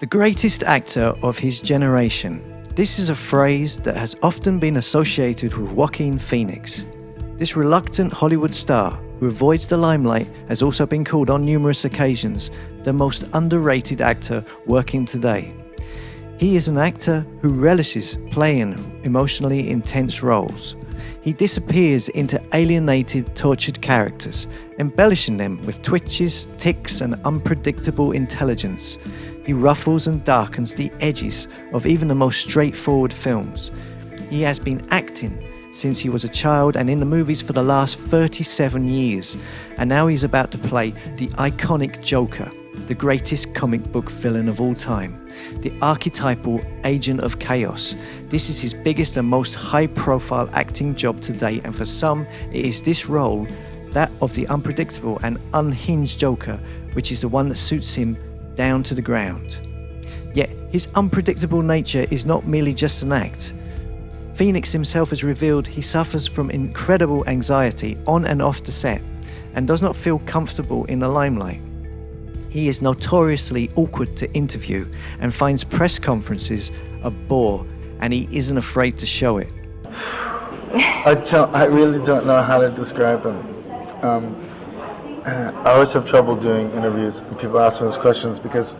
The greatest actor of his generation. This is a phrase that has often been associated with Joaquin Phoenix. This reluctant Hollywood star who avoids the limelight has also been called on numerous occasions the most underrated actor working today. He is an actor who relishes playing emotionally intense roles. He disappears into alienated, tortured characters, embellishing them with twitches, tics, and unpredictable intelligence. He ruffles and darkens the edges of even the most straightforward films. He has been acting since he was a child and in the movies for the last 37 years, and now he's about to play the iconic Joker, the greatest comic book villain of all time, the archetypal agent of chaos. This is his biggest and most high-profile acting job to date, and for some, it is this role, that of the unpredictable and unhinged Joker, which is the one that suits him down to the ground. Yet, his unpredictable nature is not merely just an act. Phoenix himself has revealed he suffers from incredible anxiety on and off the set, and does not feel comfortable in the limelight. He is notoriously awkward to interview and finds press conferences a bore, and he isn't afraid to show it. I really don't know how to describe him. I always have trouble doing interviews when people ask me those questions because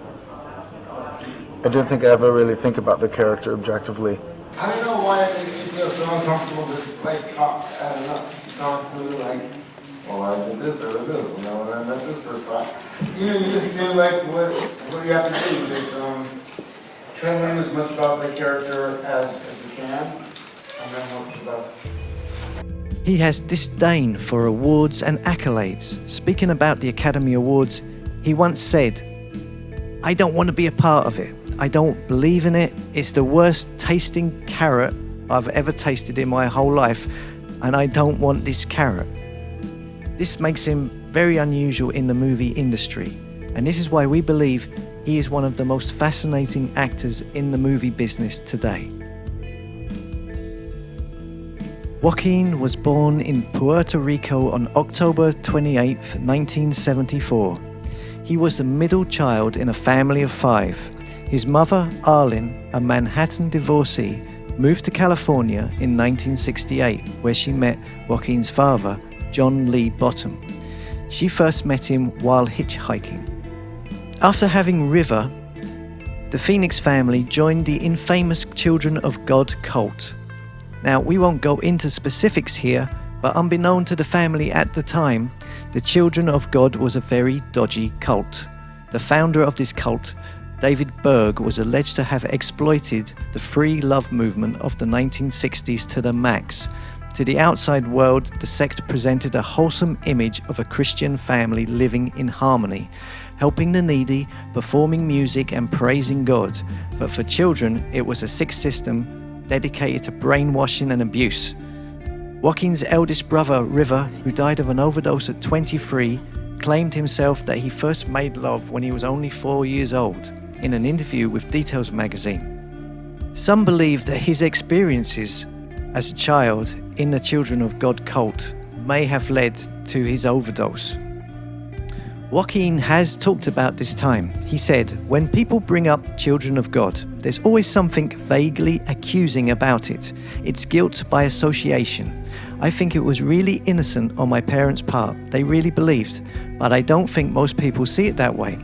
I don't think I ever really think about the character objectively. I don't know why it makes you feel so uncomfortable to talk. I don't know. Talk through well, I did this or I did this. And I met this person. You just do what you have to do. You just try to learn as much about the character as you can, and then hope for the best. He has disdain for awards and accolades. Speaking about the Academy Awards, he once said, "I don't want to be a part of it. I don't believe in it. It's the worst tasting carrot I've ever tasted in my whole life, and I don't want this carrot." This makes him very unusual in the movie industry, and this is why we believe he is one of the most fascinating actors in the movie business today. Joaquin was born in Puerto Rico on October 28, 1974. He was the middle child in a family of 5. His mother, Arlene, a Manhattan divorcee, moved to California in 1968, where she met Joaquin's father, John Lee Bottom. She first met him while hitchhiking. After having River, the Phoenix family joined the infamous Children of God cult. Now, we won't go into specifics here, but unbeknown to the family at the time, the Children of God was a very dodgy cult. The founder of this cult, David Berg, was alleged to have exploited the free love movement of the 1960s to the max. To the outside world, the sect presented a wholesome image of a Christian family living in harmony, helping the needy, performing music and praising God. But for children, it was a sick system dedicated to brainwashing and abuse. Joaquin's eldest brother, River, who died of an overdose at 23, claimed himself that he first made love when he was only 4 years old, in an interview with Details magazine. Some believe that his experiences as a child in the Children of God cult may have led to his overdose. Joaquin has talked about this time. He said, "When people bring up Children of God, there's always something vaguely accusing about it. It's guilt by association. I think it was really innocent on my parents' part. They really believed, but I don't think most people see it that way.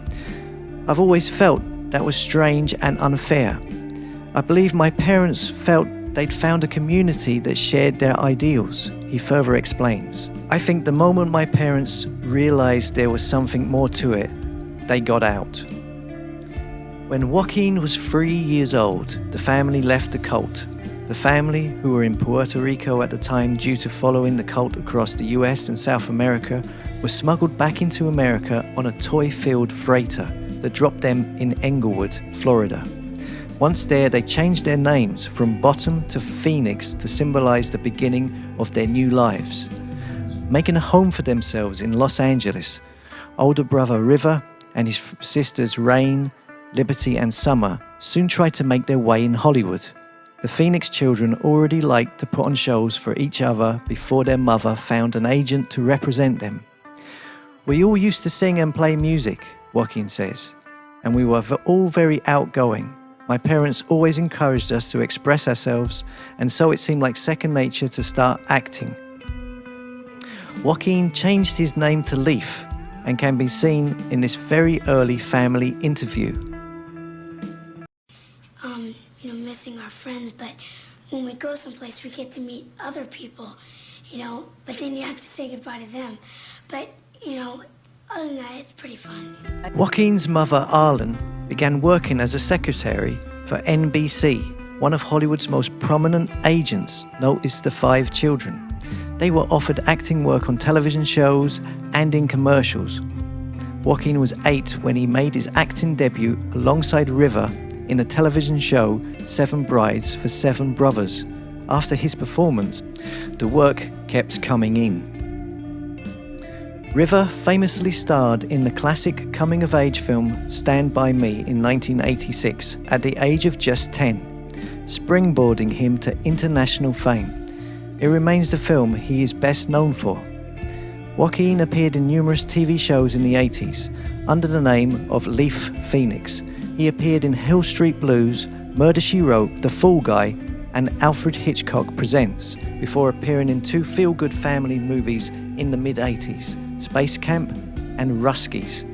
I've always felt that was strange and unfair. I believe my parents felt they'd found a community that shared their ideals," he further explains. "I think the moment my parents realized there was something more to it, they got out." When Joaquin was 3 years old, the family left the cult. The family, who were in Puerto Rico at the time due to following the cult across the US and South America, were smuggled back into America on a toy-filled freighter that dropped them in Englewood, Florida. Once there, they changed their names from Bottom to Phoenix to symbolize the beginning of their new lives. Making a home for themselves in Los Angeles, older brother River and his sisters Rain, Liberty and Summer soon tried to make their way in Hollywood. The Phoenix children already liked to put on shows for each other before their mother found an agent to represent them. "We all used to sing and play music," Joaquin says. and we were all very outgoing. My parents always encouraged us to express ourselves, and so it seemed like second nature to start acting. Joaquin changed his name to Leaf and can be seen in this very early family interview. Missing our friends, but when we go someplace we get to meet other people, but then you have to say goodbye to them. But, other than that, it's pretty fun. Joaquin's mother, Arlen, began working as a secretary for NBC, one of Hollywood's most prominent agents, noticed the 5 children. They were offered acting work on television shows and in commercials. Joaquin was 8 when he made his acting debut alongside River in a television show, 7 Brides for 7 Brothers. After his performance, the work kept coming in. River famously starred in the classic coming-of-age film Stand By Me in 1986 at the age of just 10, springboarding him to international fame. It remains the film he is best known for. Joaquin appeared in numerous TV shows in the 80s under the name of Leaf Phoenix. He appeared in Hill Street Blues, Murder, She Wrote, The Fall Guy, and Alfred Hitchcock Presents, before appearing in 2 feel-good family movies in the mid-80s, Space Camp and Ruskies.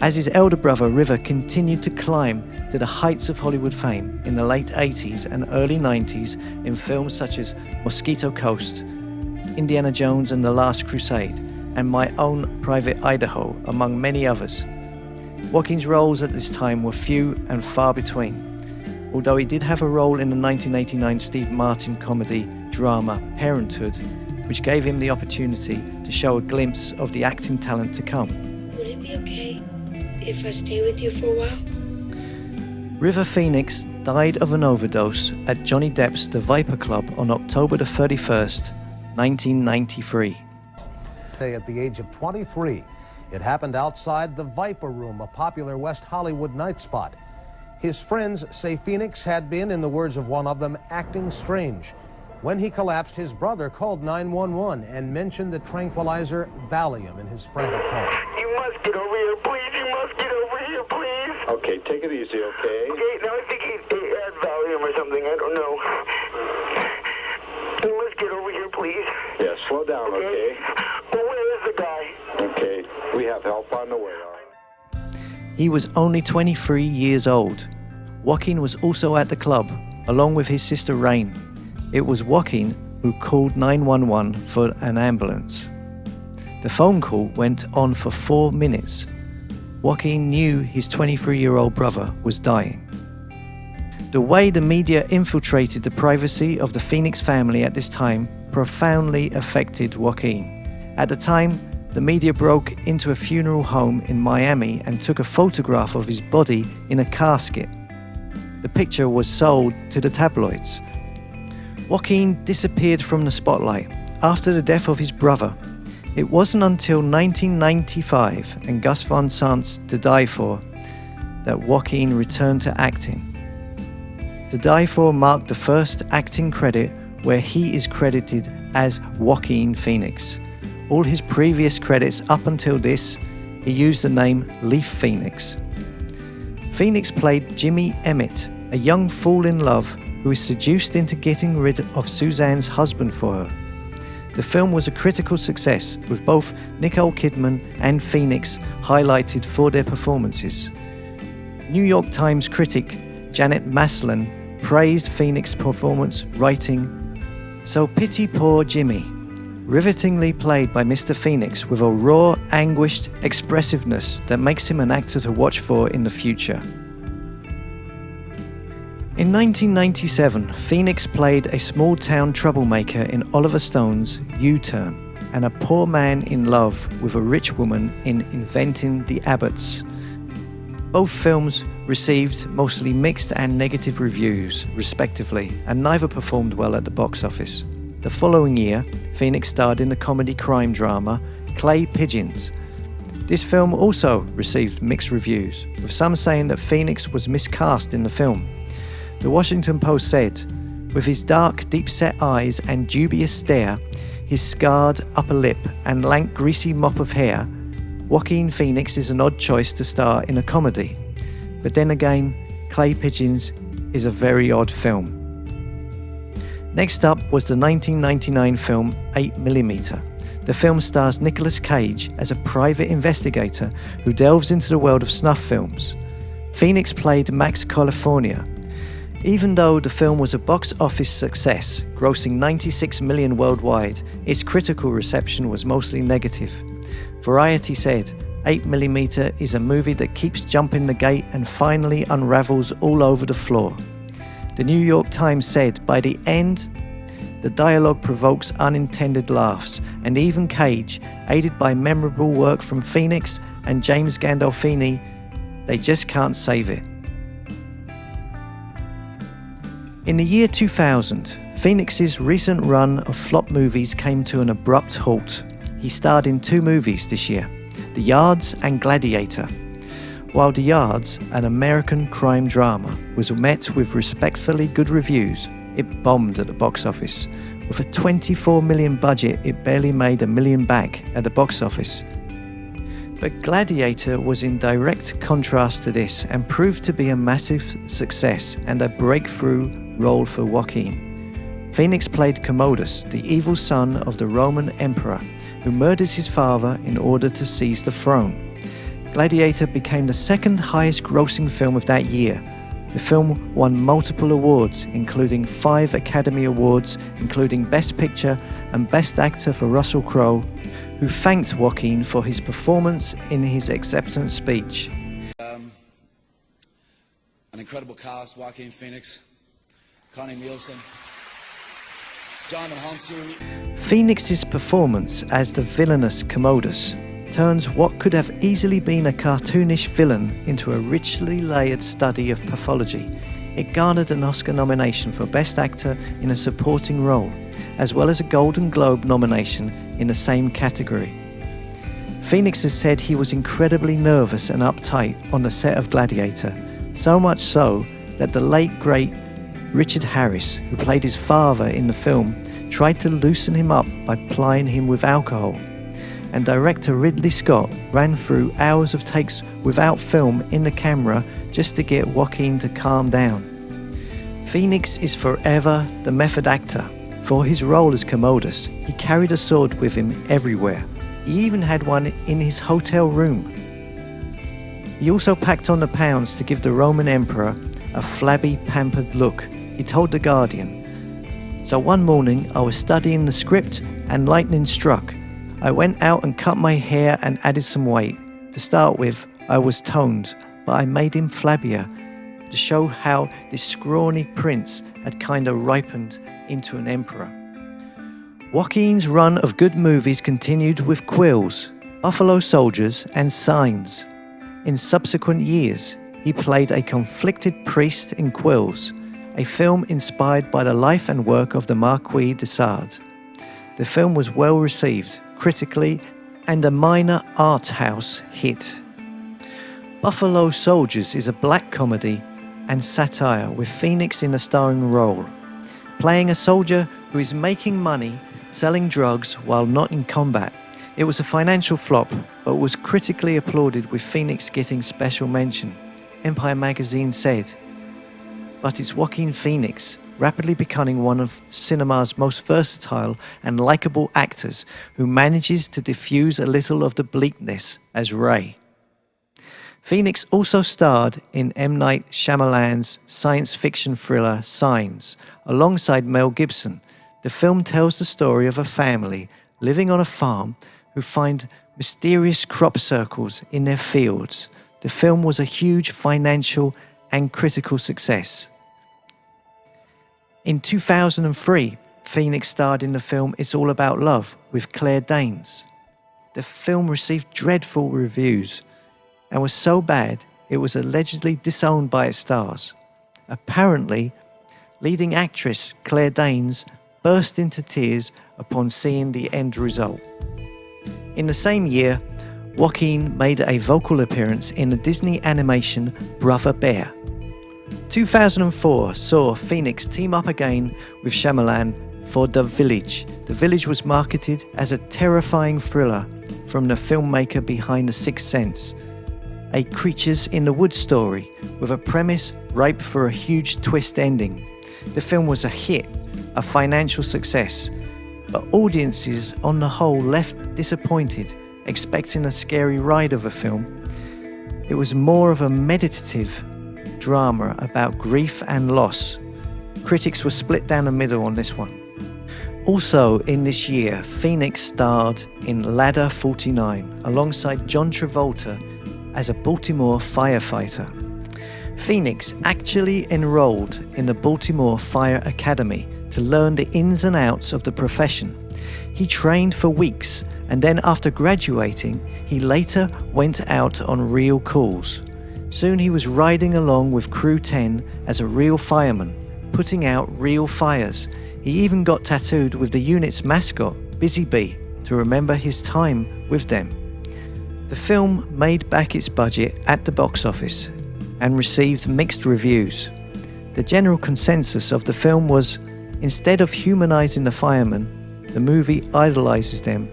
As his elder brother River continued to climb to the heights of Hollywood fame in the late 80s and early 90s in films such as Mosquito Coast, Indiana Jones and the Last Crusade, and My Own Private Idaho, among many others. Joaquin's roles at this time were few and far between, although he did have a role in the 1989 Steve Martin comedy drama Parenthood, which gave him the opportunity to show a glimpse of the acting talent to come. Would it be okay if I stay with you for a while? River Phoenix died of an overdose at Johnny Depp's The Viper Club on October the 31st, 1993. At the age of 23, it happened outside the Viper Room, a popular West Hollywood night spot. His friends say Phoenix had been, in the words of one of them, acting strange. When he collapsed, his brother called 911 and mentioned the tranquilizer Valium in his frantic call. You must get over here, please. You must get over here, please. Okay, take it easy, okay? Okay, now I think he had Valium or something. I don't know. You must get over here, please. Yeah, slow down, okay? Well, where is the guy? Okay, we have help on the way, all right? He was only 23 years old. Joaquin was also at the club, along with his sister Rain. It was Joaquin who called 911 for an ambulance. The phone call went on for 4 minutes. Joaquin knew his 23-year-old brother was dying. The way the media infiltrated the privacy of the Phoenix family at this time profoundly affected Joaquin. At the time, the media broke into a funeral home in Miami and took a photograph of his body in a casket. The picture was sold to the tabloids. Joaquin disappeared from the spotlight after the death of his brother. It wasn't until 1995 and Gus Van Sant's To Die For that Joaquin returned to acting. To Die For marked the first acting credit where he is credited as Joaquin Phoenix. All his previous credits up until this, he used the name Leaf Phoenix. Phoenix played Jimmy Emmett, a young fool in love who is seduced into getting rid of Suzanne's husband for her. The film was a critical success, with both Nicole Kidman and Phoenix highlighted for their performances. New York Times critic Janet Maslin praised Phoenix's performance, writing, "So pity poor Jimmy, rivetingly played by Mr. Phoenix with a raw, anguished expressiveness that makes him an actor to watch for in the future." In 1997, Phoenix played a small-town troublemaker in Oliver Stone's U-Turn, and a poor man in love with a rich woman in Inventing the Abbots. Both films received mostly mixed and negative reviews, respectively, and neither performed well at the box office. The following year, Phoenix starred in the comedy crime drama Clay Pigeons. This film also received mixed reviews, with some saying that Phoenix was miscast in the film. The Washington Post said, "With his dark, deep-set eyes and dubious stare, his scarred upper lip and lank, greasy mop of hair, Joaquin Phoenix is an odd choice to star in a comedy. But then again, Clay Pigeons is a very odd film. Next up was the 1999 film 8mm. The film stars Nicolas Cage as a private investigator who delves into the world of snuff films. Phoenix played Max California. Even though the film was a box office success, grossing 96 million worldwide, its critical reception was mostly negative. Variety said, 8mm is a movie that keeps jumping the gate and finally unravels all over the floor. The New York Times said, by the end, the dialogue provokes unintended laughs, and even Cage, aided by memorable work from Phoenix and James Gandolfini, they just can't save it. In the year 2000, Phoenix's recent run of flop movies came to an abrupt halt. He starred in 2 movies this year, The Yards and Gladiator. While The Yards, an American crime drama, was met with respectfully good reviews, it bombed at the box office. With a $24 million budget, it barely made $1 million back at the box office. But Gladiator was in direct contrast to this and proved to be a massive success and a breakthrough role for Joaquin. Phoenix played Commodus, the evil son of the Roman emperor, who murders his father in order to seize the throne. Gladiator became the second highest grossing film of that year. The film won multiple awards, including 5 Academy Awards, including Best Picture and Best Actor for Russell Crowe, who thanked Joaquin for his performance in his acceptance speech. An incredible cast: Joaquin Phoenix, Connie Nielsen, John Hansu. Phoenix's performance as the villainous Commodus turns what could have easily been a cartoonish villain into a richly layered study of pathology. It garnered an Oscar nomination for Best Actor in a Supporting Role, as well as a Golden Globe nomination in the same category. Phoenix has said he was incredibly nervous and uptight on the set of Gladiator, so much so that the late great Richard Harris, who played his father in the film, tried to loosen him up by plying him with alcohol. And director Ridley Scott ran through hours of takes without film in the camera just to get Joaquin to calm down. Phoenix is forever the method actor. For his role as Commodus, he carried a sword with him everywhere. He even had one in his hotel room. He also packed on the pounds to give the Roman emperor a flabby, pampered look. He told The Guardian, "So one morning I was studying the script and lightning struck. I went out and cut my hair and added some weight. To start with, I was toned, but I made him flabbier to show how this scrawny prince had kind of ripened into an emperor." Joaquin's run of good movies continued with Quills, Buffalo Soldiers and Signs. In subsequent years, he played a conflicted priest in Quills, a film inspired by the life and work of the Marquis de Sade. The film was well received critically and a minor art house hit. Buffalo Soldiers is a black comedy and satire with Phoenix in a starring role, playing a soldier who is making money selling drugs while not in combat. It was a financial flop, but was critically applauded, with Phoenix getting special mention. Empire magazine said, "But it's Joaquin Phoenix, rapidly becoming one of cinema's most versatile and likable actors, who manages to diffuse a little of the bleakness as Ray." Phoenix also starred in M. Night Shyamalan's science fiction thriller Signs, alongside Mel Gibson. The film tells the story of a family living on a farm who find mysterious crop circles in their fields. The film was a huge financial and critical success. In 2003, Phoenix starred in the film It's All About Love with Claire Danes. The film received dreadful reviews and was so bad it was allegedly disowned by its stars. Apparently, leading actress Claire Danes burst into tears upon seeing the end result. In the same year, Joaquin made a vocal appearance in the Disney animation Brother Bear. 2004 saw Phoenix team up again with Shyamalan for The Village. The Village was marketed as a terrifying thriller from from the filmmaker behind The Sixth Sense, a creatures in the woods story with a premise ripe for a huge twist ending. The film was a hit, a financial success, but audiences on the whole left disappointed, expecting a scary ride of a film. It was more of a meditative drama about grief and loss. Critics were split down the middle on this one. Also in this year, Phoenix starred in Ladder 49 alongside John Travolta as a Baltimore firefighter. Phoenix actually enrolled in the Baltimore Fire Academy to learn the ins and outs of the profession. He trained for weeks, and then after graduating, he later went out on real calls. Soon he was riding along with Crew 10 as a real fireman, putting out real fires. He even got tattooed with the unit's mascot, Busy Bee, to remember his time with them. The film made back its budget at the box office and received mixed reviews. The general consensus of the film was, instead of humanizing the firemen, the movie idolizes them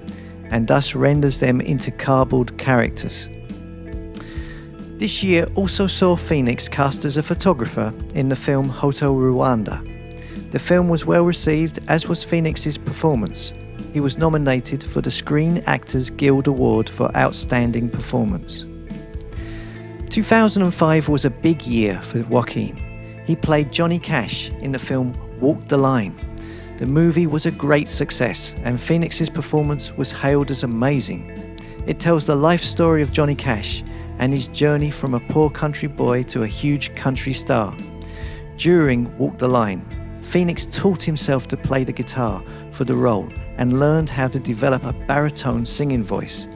and thus renders them into cardboard characters. This year also saw Phoenix cast as a photographer in the film Hotel Rwanda. The film was well received, as was Phoenix's performance. He was nominated for the Screen Actors Guild Award for Outstanding Performance. 2005 was a big year for Joaquin. He played Johnny Cash in the film Walk the Line. The movie was a great success, and Phoenix's performance was hailed as amazing. It tells the life story of Johnny Cash and his journey from a poor country boy to a huge country star. During Walk the Line, Phoenix taught himself to play the guitar for the role and learned how to develop a baritone singing voice.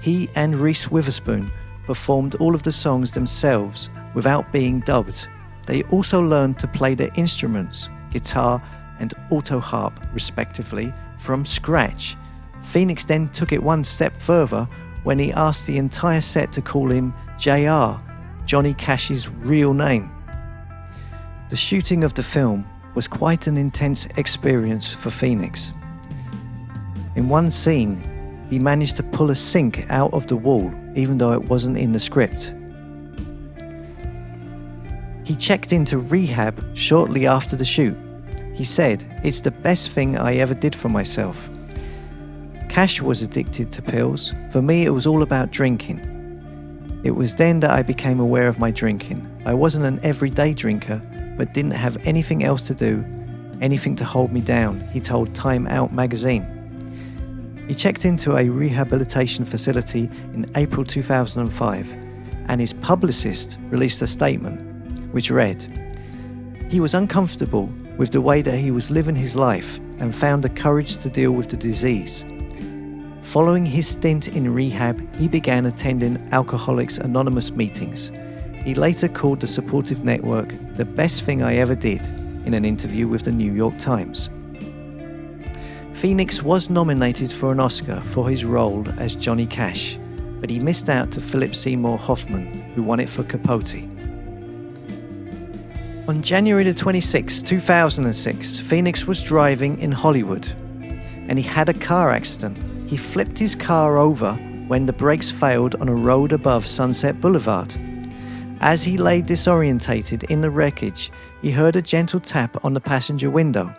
He and Reese Witherspoon performed all of the songs themselves without being dubbed. They also learned to play their instruments, guitar and alto harp respectively, from scratch. Phoenix then took it one step further when he asked the entire set to call him JR, Johnny Cash's real name. The shooting of the film was quite an intense experience for Phoenix. In one scene, he managed to pull a sink out of the wall, even though it wasn't in the script. He checked into rehab shortly after the shoot. He said, "It's the best thing I ever did for myself." Cash was addicted to pills. For me, it was all about drinking. It was then that I became aware of my drinking. I wasn't an everyday drinker, but didn't have anything else to do, anything to hold me down, he told Time Out magazine. He checked into a rehabilitation facility in April 2005, and his publicist released a statement, which read, "He was uncomfortable with the way that he was living his life and found the courage to deal with the disease. Following his stint in rehab, he began attending Alcoholics Anonymous meetings. He later called the supportive network the best thing I ever did in an interview with the New York Times." Phoenix was nominated for an Oscar for his role as Johnny Cash, but he missed out to Philip Seymour Hoffman, who won it for Capote. On January the 26th, 2006, Phoenix was driving in Hollywood, and he had a car accident. He flipped his car over when the brakes failed on a road above Sunset Boulevard. As he lay disorientated in the wreckage, he heard a gentle tap on the passenger window.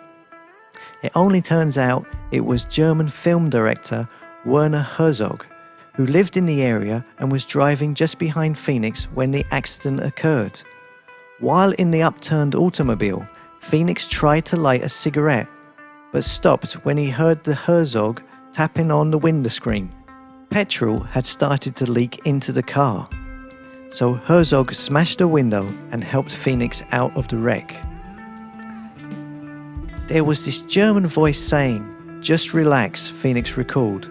It only turns out it was German film director Werner Herzog, who lived in the area and was driving just behind Phoenix when the accident occurred. While in the upturned automobile, Phoenix tried to light a cigarette, but stopped when he heard the Herzog tapping on the window screen. Petrol had started to leak into the car, so Herzog smashed the window and helped Phoenix out of the wreck. There was this German voice saying, "Just relax," Phoenix recalled,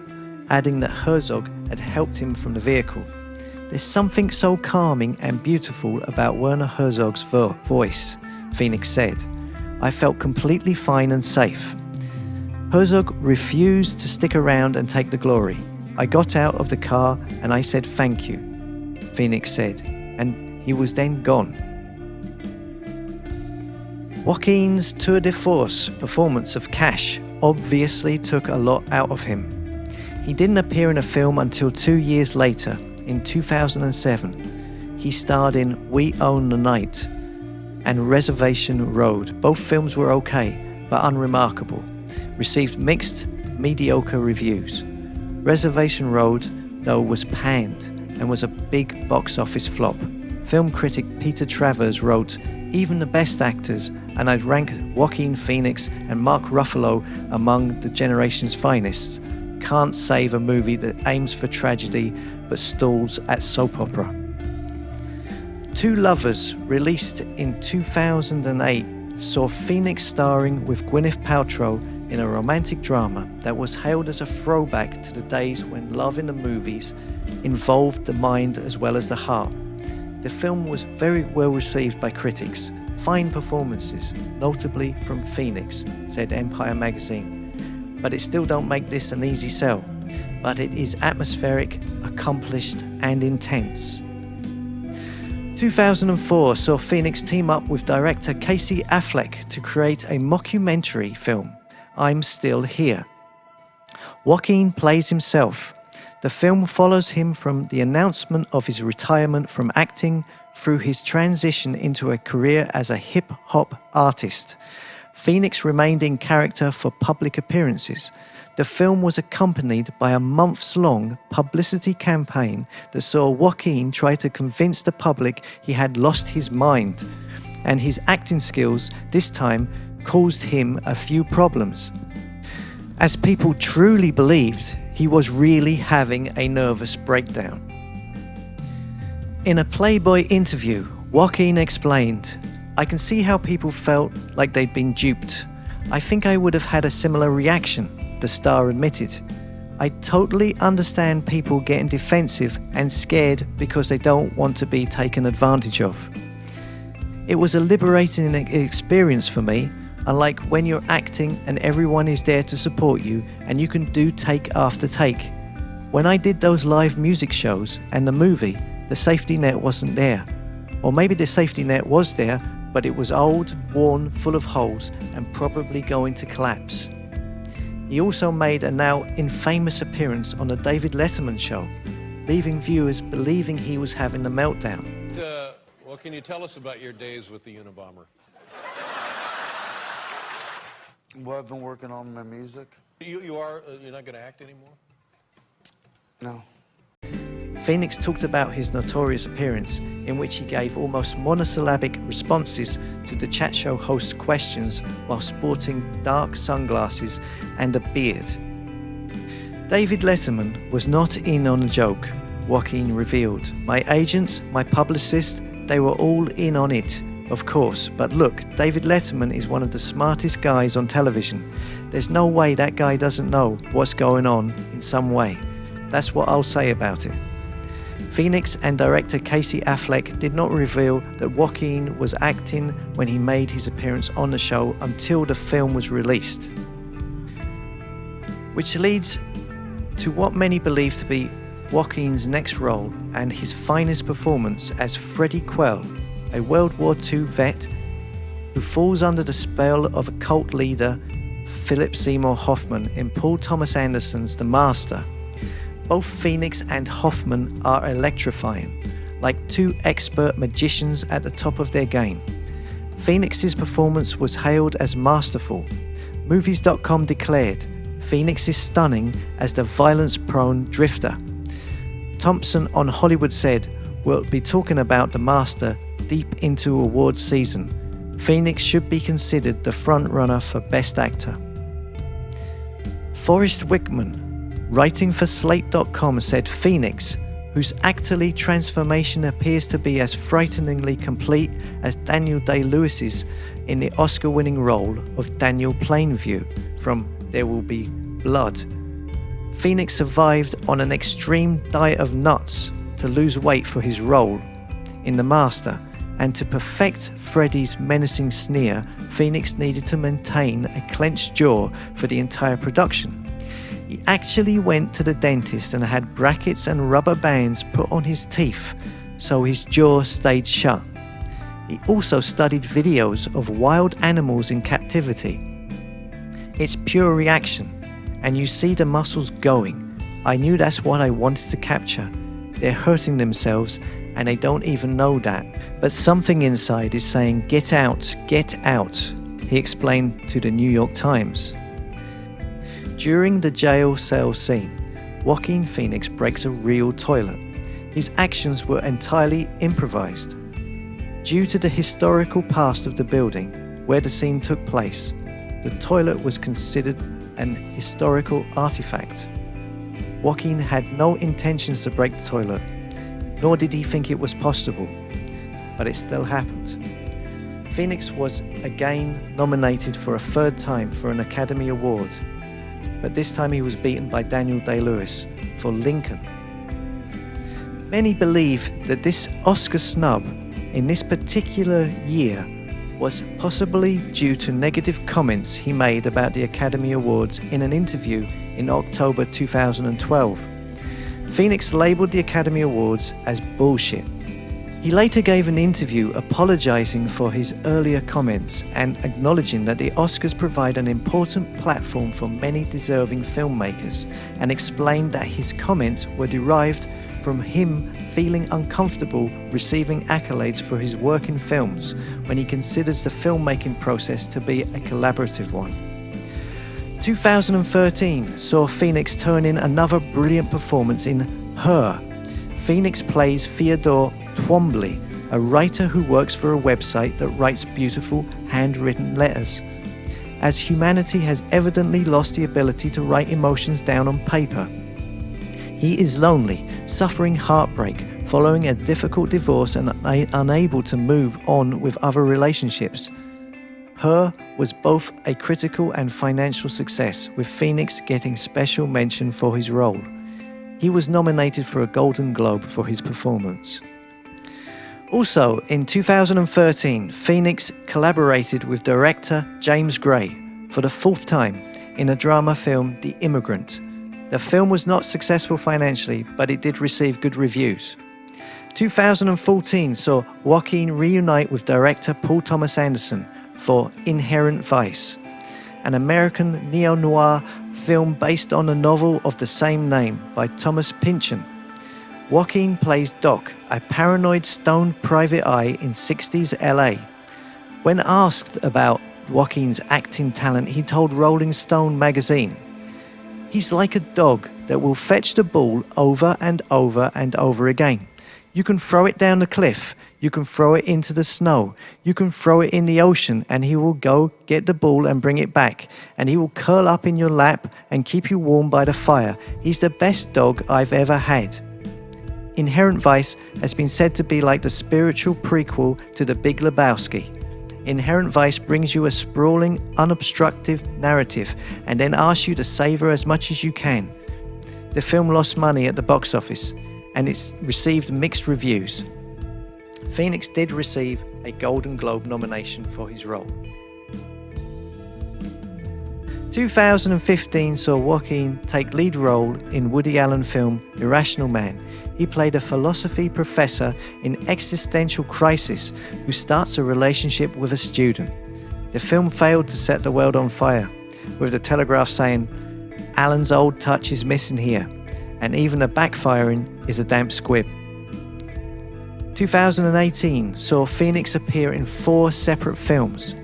adding that Herzog had helped him from the vehicle. "There's something so calming and beautiful about Werner Herzog's voice," Phoenix said. "I felt completely fine and safe." Herzog refused to stick around and take the glory. "I got out of the car and I said thank you," Phoenix said, and he was then gone. Joaquin's tour de force performance of Cash obviously took a lot out of him. He didn't appear in a film until 2 years later, in 2007. He starred in We Own the Night and Reservation Road. Both films were okay, but unremarkable. Received mixed, mediocre reviews. Reservation Road, though, was panned and was a big box office flop. Film critic Peter Travers wrote, "Even the best actors, and I'd rank Joaquin Phoenix and Mark Ruffalo among the generation's finest, can't save a movie that aims for tragedy but stalls at soap opera." Two Lovers, released in 2008, saw Phoenix starring with Gwyneth Paltrow in a romantic drama that was hailed as a throwback to the days when love in the movies involved the mind as well as the heart. The film was very well received by critics. Fine performances, notably from Phoenix, said Empire magazine. But it still don't make this an easy sell. But it is atmospheric, accomplished, and intense. 2004 saw Phoenix team up with director Casey Affleck to create a mockumentary film, I'm Still Here. Joaquin plays himself. The film follows him from the announcement of his retirement from acting through his transition into a career as a hip-hop artist. Phoenix remained in character for public appearances. The film was accompanied by a months-long publicity campaign that saw Joaquin try to convince the public he had lost his mind, and his acting skills this time caused him a few problems, as people truly believed he was really having a nervous breakdown. In a Playboy interview, Joaquin explained, "I can see how people felt like they'd been duped. I think I would have had a similar reaction," the star admitted. "I totally understand people getting defensive and scared because they don't want to be taken advantage of. It was a liberating experience for me, unlike when you're acting and everyone is there to support you and you can do take after take. When I did those live music shows and the movie, the safety net wasn't there. Or maybe the safety net was there, but it was old, worn, full of holes, and probably going to collapse." He also made a now infamous appearance on the David Letterman show, leaving viewers believing he was having a meltdown. What can you tell us about your days with the Unabomber? Well, I've been working on my music. You're not going to act anymore? No. Phoenix talked about his notorious appearance, in which he gave almost monosyllabic responses to the chat show host's questions while sporting dark sunglasses and a beard. David Letterman was not in on the joke, Joaquin revealed. "My agents, my publicist, they were all in on it, of course, but look, David Letterman is one of the smartest guys on television. There's no way that guy doesn't know what's going on in some way. That's what I'll say about it." Phoenix and director Casey Affleck did not reveal that Joaquin was acting when he made his appearance on the show until the film was released. Which leads to what many believe to be Joaquin's next role and his finest performance as Freddie Quell, a World War II vet who falls under the spell of a cult leader, Philip Seymour Hoffman, in Paul Thomas Anderson's The Master. Both Phoenix and Hoffman are electrifying, like two expert magicians at the top of their game. Phoenix's performance was hailed as masterful. Movies.com declared, "Phoenix is stunning as the violence-prone drifter." Thompson on Hollywood said, "We'll be talking about The Master deep into awards season. Phoenix should be considered the front-runner for Best Actor." Forrest Wickman, writing for Slate.com, said Phoenix, whose actorly transformation appears to be as frighteningly complete as Daniel Day-Lewis's in the Oscar-winning role of Daniel Plainview from There Will Be Blood. Phoenix survived on an extreme diet of nuts to lose weight for his role in The Master, and to perfect Freddie's menacing sneer, Phoenix needed to maintain a clenched jaw for the entire production. He actually went to the dentist and had brackets and rubber bands put on his teeth so his jaw stayed shut. He also studied videos of wild animals in captivity. It's pure reaction, and you see the muscles going, I knew that's what I wanted to capture. They're hurting themselves and they don't even know that. But something inside is saying, get out, he explained to the New York Times. During the jail cell scene, Joaquin Phoenix breaks a real toilet. His actions were entirely improvised. Due to the historical past of the building where the scene took place, the toilet was considered an historical artifact. Joaquin had no intentions to break the toilet, nor did he think it was possible, but it still happened. Phoenix was again nominated for a third time for an Academy Award, but this time he was beaten by Daniel Day-Lewis for Lincoln. Many believe that this Oscar snub in this particular year was possibly due to negative comments he made about the Academy Awards in an interview in October 2012. Phoenix labeled the Academy Awards as bullshit. He later gave an interview apologizing for his earlier comments and acknowledging that the Oscars provide an important platform for many deserving filmmakers, and explained that his comments were derived from him feeling uncomfortable receiving accolades for his work in films when he considers the filmmaking process to be a collaborative one. 2013 saw Phoenix turn in another brilliant performance in Her. Phoenix plays Theodore Twombly, a writer who works for a website that writes beautiful handwritten letters. As humanity has evidently lost the ability to write emotions down on paper. He is lonely, suffering heartbreak, following a difficult divorce and unable to move on with other relationships. Her was both a critical and financial success, with Phoenix getting special mention for his role. He was nominated for a Golden Globe for his performance. Also, in 2013, Phoenix collaborated with director James Gray for the fourth time in a drama film, The Immigrant. The film was not successful financially, but it did receive good reviews. 2014 saw Joaquin reunite with director Paul Thomas Anderson for Inherent Vice, an American neo-noir film based on a novel of the same name by Thomas Pynchon. Joaquin plays Doc, a paranoid stoned private eye in 60s LA. When asked about Joaquin's acting talent, he told Rolling Stone magazine, "He's like a dog that will fetch the ball over and over and over again. You can throw it down the cliff, you can throw it into the snow, you can throw it in the ocean, and he will go get the ball and bring it back, and he will curl up in your lap and keep you warm by the fire. He's the best dog I've ever had." Inherent Vice has been said to be like the spiritual prequel to The Big Lebowski. Inherent Vice brings you a sprawling, unobstructive narrative and then asks you to savor as much as you can. The film lost money at the box office and it's received mixed reviews. Phoenix did receive a Golden Globe nomination for his role. 2015 saw Joaquin take lead role in Woody Allen film Irrational Man. He played a philosophy professor in existential crisis who starts a relationship with a student. The film failed to set the world on fire, with the Telegraph saying, "Allen's old touch is missing here, and even the backfiring is a damp squib." 2018 saw Phoenix appear in 4 separate films.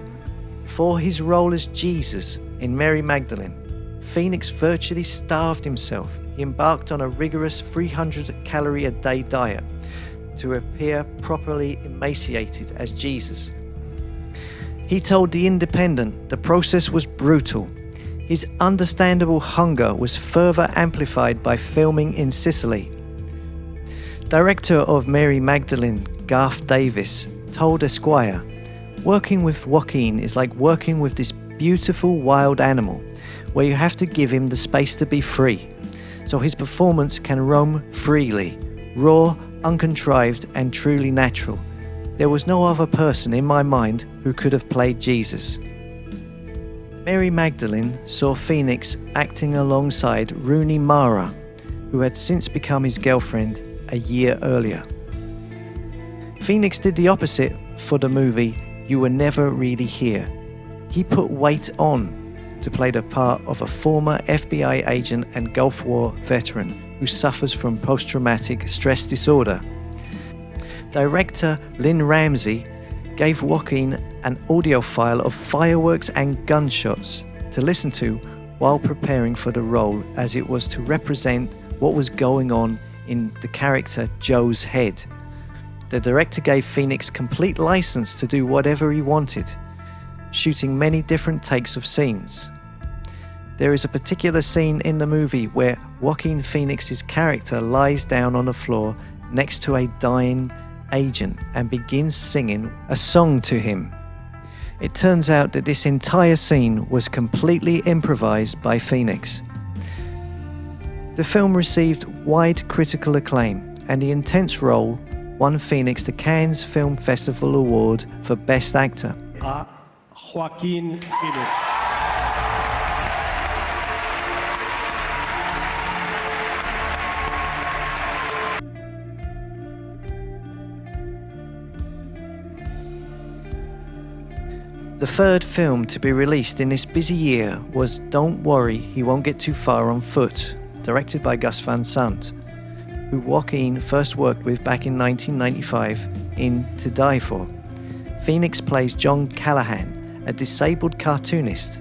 For his role as Jesus in Mary Magdalene, Phoenix virtually starved himself. He embarked on a rigorous 300-calorie-a-day diet to appear properly emaciated as Jesus. He told The Independent the process was brutal. His understandable hunger was further amplified by filming in Sicily. Director of Mary Magdalene, Garth Davis, told Esquire, "Working with Joaquin is like working with this beautiful wild animal, where you have to give him the space to be free, so his performance can roam freely, raw, uncontrived, and truly natural. There was no other person in my mind who could have played Jesus." Mary Magdalene saw Phoenix acting alongside Rooney Mara, who had since become his girlfriend a year earlier. Phoenix did the opposite for the movie You Were Never Really Here. He put weight on to play the part of a former FBI agent and Gulf War veteran who suffers from post-traumatic stress disorder. Director Lynn Ramsey gave Joaquin an audio file of fireworks and gunshots to listen to while preparing for the role, as it was to represent what was going on in the character Joe's head. The director gave Phoenix complete license to do whatever he wanted, shooting many different takes of scenes. There is a particular scene in the movie where Joaquin Phoenix's character lies down on the floor next to a dying agent and begins singing a song to him. It turns out that this entire scene was completely improvised by Phoenix. The film received wide critical acclaim, and the intense role won Phoenix the Cannes Film Festival Award for Best Actor. Joaquin Phoenix. The third film to be released in this busy year was Don't Worry, He Won't Get Too Far on Foot, directed by Gus Van Sant, who Joaquin first worked with back in 1995 in To Die For. Phoenix plays John Callahan, a disabled cartoonist.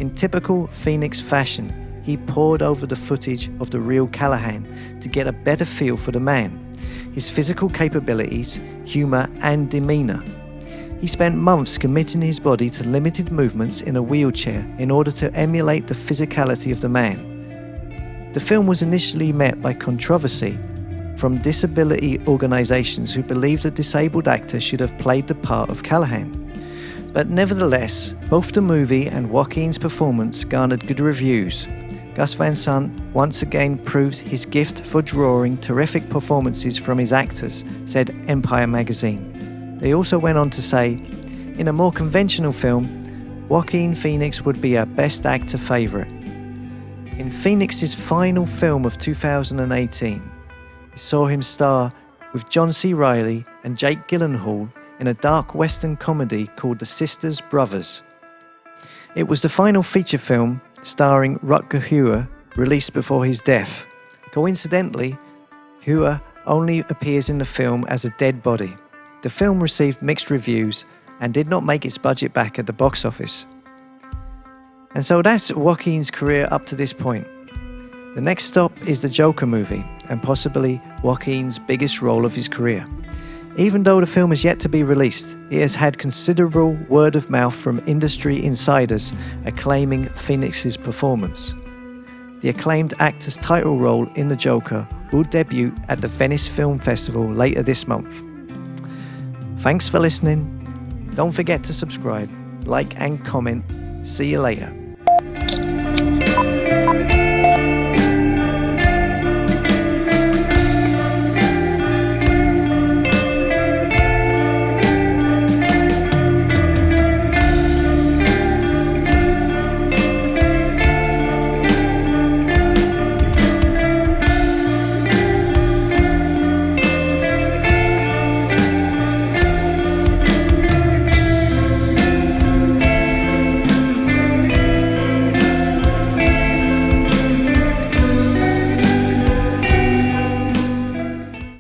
In typical Phoenix fashion, he pored over the footage of the real Callahan to get a better feel for the man, his physical capabilities, humor, and demeanor. He spent months committing his body to limited movements in a wheelchair in order to emulate the physicality of the man. The film was initially met by controversy from disability organizations who believed the disabled actor should have played the part of Callahan. But nevertheless, both the movie and Joaquin's performance garnered good reviews. Gus Van Sant once again proves his gift for drawing terrific performances from his actors, said Empire magazine. They also went on to say, in a more conventional film, Joaquin Phoenix would be a Best Actor favorite. In Phoenix's final film of 2018, it saw him star with John C. Reilly and Jake Gyllenhaal in a dark western comedy called The Sisters Brothers. It was the final feature film starring Rutger Hauer, released before his death. Coincidentally, Hauer only appears in the film as a dead body. The film received mixed reviews and did not make its budget back at the box office. And so that's Joaquin's career up to this point. The next stop is the Joker movie, and possibly Joaquin's biggest role of his career. Even though the film is yet to be released, it has had considerable word of mouth from industry insiders acclaiming Phoenix's performance. The acclaimed actor's title role in the Joker will debut at the Venice Film Festival later this month. Thanks for listening. Don't forget to subscribe, like and comment. See you later.